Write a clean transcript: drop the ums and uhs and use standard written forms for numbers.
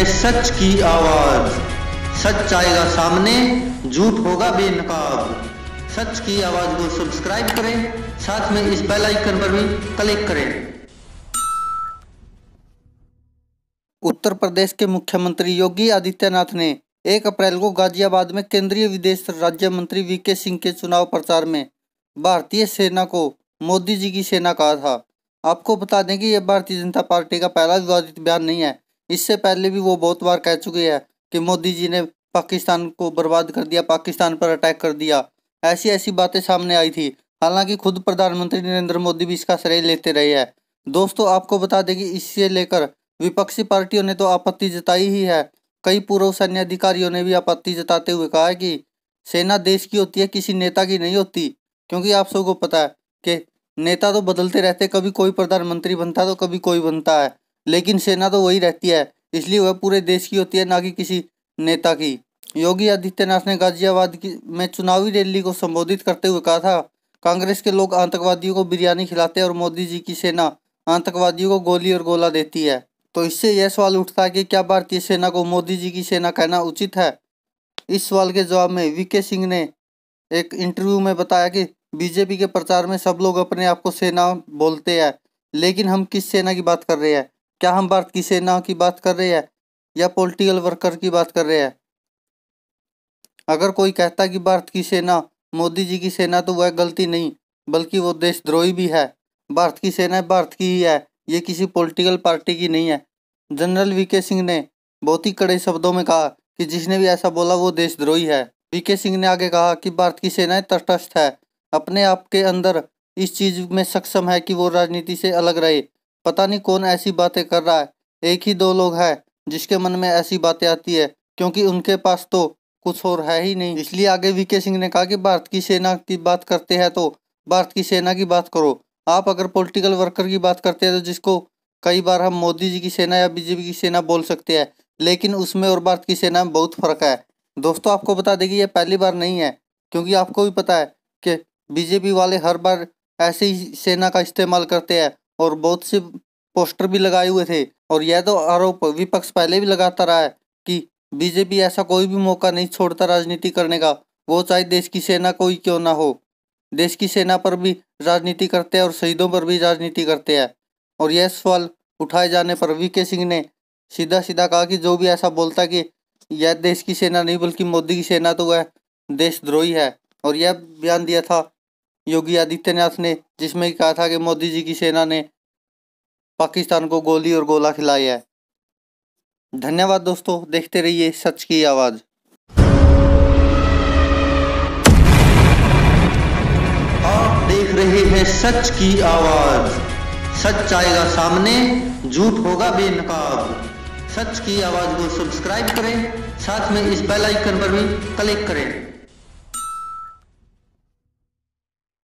है सच की आवाज। सच आएगा सामने, झूठ होगा बेनकाब। सच की आवाज को सब्सक्राइब करें, साथ में इस बेल आइकन पर भी क्लिक करें। उत्तर प्रदेश के मुख्यमंत्री योगी आदित्यनाथ ने 1 अप्रैल को गाजियाबाद में केंद्रीय विदेश राज्य मंत्री वीके सिंह के चुनाव प्रचार में भारतीय सेना को मोदी जी की सेना कहा था। आपको बता दें कि यह भारतीय जनता पार्टी का पहला विवादित बयान नहीं है। इससे पहले भी वो बहुत बार कह चुके हैं कि मोदी जी ने पाकिस्तान को बर्बाद कर दिया, पाकिस्तान पर अटैक कर दिया। ऐसी बातें सामने आई थी। हालांकि खुद प्रधानमंत्री नरेंद्र मोदी भी इसका श्रेय लेते रहे हैं। दोस्तों, आपको बता दें कि इससे लेकर विपक्षी पार्टियों ने तो आपत्ति जताई ही है। कई पूर्व सैन्य अधिकारियों ने भी आपत्ति जताते हुए कहा है कि सेना देश की होती है, किसी नेता की नहीं होती। क्योंकि आप सबको पता है कि नेता तो बदलते रहते, कभी कोई प्रधानमंत्री बनता है तो कभी कोई बनता है, लेकिन सेना तो वही रहती है। इसलिए वह पूरे देश की होती है, ना कि किसी नेता की। योगी आदित्यनाथ ने गाजियाबाद में चुनावी रैली को संबोधित करते हुए कहा था, कांग्रेस के लोग आतंकवादियों को बिरयानी खिलाते हैं और मोदी जी की सेना आतंकवादियों को गोली और गोला देती है। तो इससे यह सवाल उठता है कि क्या भारतीय सेना को मोदी जी की सेना कहना उचित है। इस सवाल के जवाब में वीके सिंह ने एक इंटरव्यू में बताया कि बीजेपी के प्रचार में सब लोग अपने आप को सेना बोलते हैं, लेकिन हम किस सेना की बात कर रहे हैं? क्या हम भारत की सेना की बात कर रहे हैं या पॉलिटिकल वर्कर की बात कर रहे हैं? अगर कोई कहता है कि भारत की सेना मोदी जी की सेना, तो वह गलती नहीं बल्कि वो देशद्रोही भी है। भारत की सेना भारत की ही है, ये किसी पॉलिटिकल पार्टी की नहीं है। जनरल वीके सिंह ने बहुत ही कड़े शब्दों में कहा कि जिसने भी ऐसा बोला वो देशद्रोही है। वीके सिंह ने आगे कहा कि भारत की सेना तटस्थ है, अपने आप के अंदर इस चीज में सक्षम है कि वो राजनीति से अलग रहे। पता नहीं कौन ऐसी बातें कर रहा है। एक ही 2 लोग हैं जिसके मन में ऐसी बातें आती है, क्योंकि उनके पास तो कुछ और है ही नहीं। इसलिए आगे वीके सिंह ने कहा कि भारत की सेना की बात करते हैं तो भारत की सेना की बात करो। आप अगर पॉलिटिकल वर्कर की बात करते हैं तो जिसको कई बार हम मोदी जी की सेना या बीजेपी की सेना बोल सकते हैं, लेकिन उसमें और भारत की सेना में बहुत फर्क है। दोस्तों, आपको बता दें कि यह पहली बार नहीं है, क्योंकि आपको भी पता है कि बीजेपी वाले हर बार ऐसे ही सेना का इस्तेमाल करते हैं और बहुत से पोस्टर भी लगाए हुए थे। और यह तो आरोप विपक्ष पहले भी लगाता रहा है कि बीजेपी ऐसा कोई भी मौका नहीं छोड़ता राजनीति करने का, वो चाहे देश की सेना कोई क्यों ना हो। देश की सेना पर भी राजनीति करते हैं और शहीदों पर भी राजनीति करते हैं। और यह सवाल उठाए जाने पर वीके सिंह ने सीधा कहा कि जो भी ऐसा बोलता कि यह देश की सेना नहीं बल्कि मोदी की सेना, तो वह देशद्रोही है। और यह बयान दिया था योगी आदित्यनाथ ने, जिसमें कहा था कि मोदी जी की सेना ने पाकिस्तान को गोली और गोला खिलाया है। धन्यवाद दोस्तों, देखते रहिए सच की आवाज। आप देख रहे हैं सच की आवाज। सच आएगा सामने, झूठ होगा बेनकाब। सच की आवाज को सब्सक्राइब करें, साथ में इस बेल आइकन पर भी क्लिक करें।